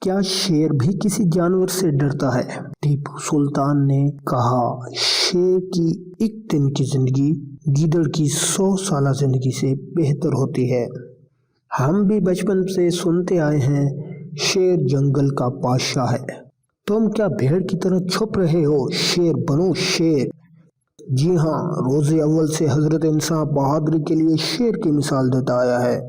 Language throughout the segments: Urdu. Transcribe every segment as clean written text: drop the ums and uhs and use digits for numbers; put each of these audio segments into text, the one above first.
کیا شیر بھی کسی جانور سے ڈرتا ہے؟ ٹیپو سلطان نے کہا، شیر کی ایک دن کی زندگی گیدڑ کی 100 سالہ زندگی سے بہتر ہوتی ہے۔ ہم بھی بچپن سے سنتے آئے ہیں، شیر جنگل کا بادشاہ ہے۔ تم کیا بھیڑ کی طرح چھپ رہے ہو؟ شیر بنو شیر۔ جی ہاں، روز اول سے حضرت انسان بہادری کے لیے شیر کی مثال دیتا آیا ہے۔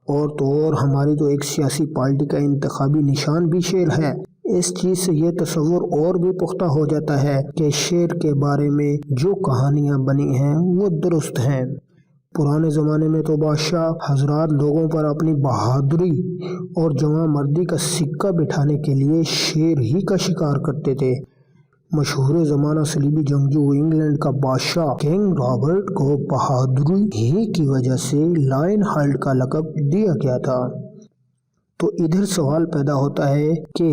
اور تو اور ہماری تو ایک سیاسی پارٹی کا انتخابی نشان بھی شیر ہے۔ اس چیز سے یہ تصور اور بھی پختہ ہو جاتا ہے کہ شیر کے بارے میں جو کہانیاں بنی ہیں وہ درست ہیں۔ پرانے زمانے میں تو بادشاہ حضرات لوگوں پر اپنی بہادری اور جواں مردی کا سکہ بٹھانے کے لیے شیر ہی کا شکار کرتے تھے۔ مشہور زمانہ صلیبی جنگجو انگلینڈ کا بادشاہ کنگ رابرٹ کو بہادری ہی کی وجہ سے لائن ہارٹ کا لقب دیا گیا تھا۔ تو ادھر سوال پیدا ہوتا ہے کہ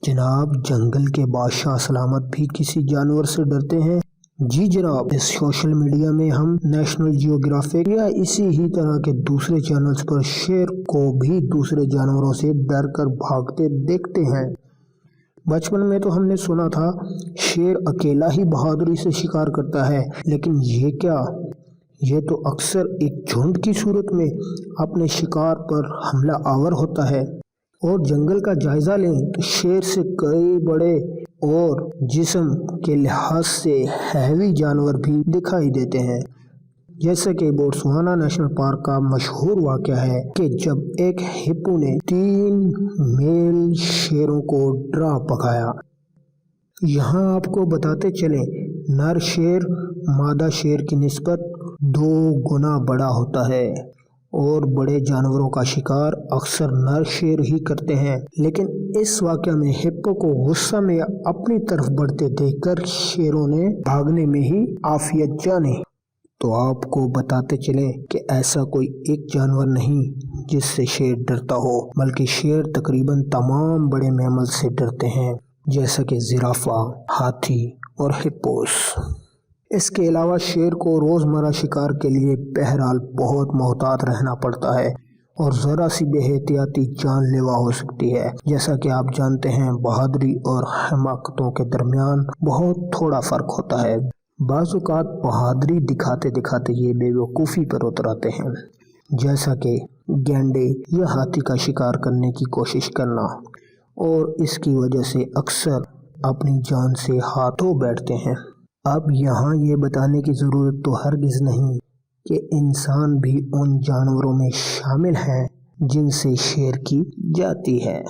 جناب جنگل کے بادشاہ سلامت بھی کسی جانور سے ڈرتے ہیں؟ جی جناب، اس سوشل میڈیا میں ہم نیشنل جیوگرافک یا اسی ہی طرح کے دوسرے چینلز پر شیر کو بھی دوسرے جانوروں سے ڈر کر بھاگتے دیکھتے ہیں۔ بچپن میں تو ہم نے سنا تھا شیر اکیلا ہی بہادری سے شکار کرتا ہے، لیکن یہ کیا؟ یہ تو اکثر ایک جھنڈ کی صورت میں اپنے شکار پر حملہ آور ہوتا ہے۔ اور جنگل کا جائزہ لیں تو شیر سے کئی بڑے اور جسم کے لحاظ سے ہیوی جانور بھی دکھائی دیتے ہیں، جیسا کہ بوٹسوانا نیشنل پارک کا مشہور واقعہ ہے کہ جب ایک ہپو نے 3 میل شیروں کو ڈرا بھگایا۔ یہاں آپ کو بتاتے چلیں، نر شیر مادہ شیر کی نسبت 2 گنا بڑا ہوتا ہے اور بڑے جانوروں کا شکار اکثر نر شیر ہی کرتے ہیں۔ لیکن اس واقعہ میں ہپو کو غصہ میں اپنی طرف بڑھتے دیکھ کر شیروں نے بھاگنے میں ہی عافیت جانی۔ تو آپ کو بتاتے چلیں کہ ایسا کوئی ایک جانور نہیں جس سے شیر ڈرتا ہو، بلکہ شیر تقریباً تمام بڑے میمل سے ڈرتے ہیں، جیسا کہ زرافہ، ہاتھی اور ہپوس۔ اس کے علاوہ شیر کو روزمرہ شکار کے لیے بہرحال بہت محتاط رہنا پڑتا ہے اور ذرا سی بے احتیاطی جان لیوا ہو سکتی ہے۔ جیسا کہ آپ جانتے ہیں، بہادری اور حماقتوں کے درمیان بہت تھوڑا فرق ہوتا ہے۔ بعض اوقات بہادری دکھاتے دکھاتے یہ بے وقوفی پر اتر آتے ہیں، جیسا کہ گینڈے یا ہاتھی کا شکار کرنے کی کوشش کرنا، اور اس کی وجہ سے اکثر اپنی جان سے ہاتھ دھو بیٹھتے ہیں۔ اب یہاں یہ بتانے کی ضرورت تو ہرگز نہیں کہ انسان بھی ان جانوروں میں شامل ہیں جن سے شیر کی جاتی ہے۔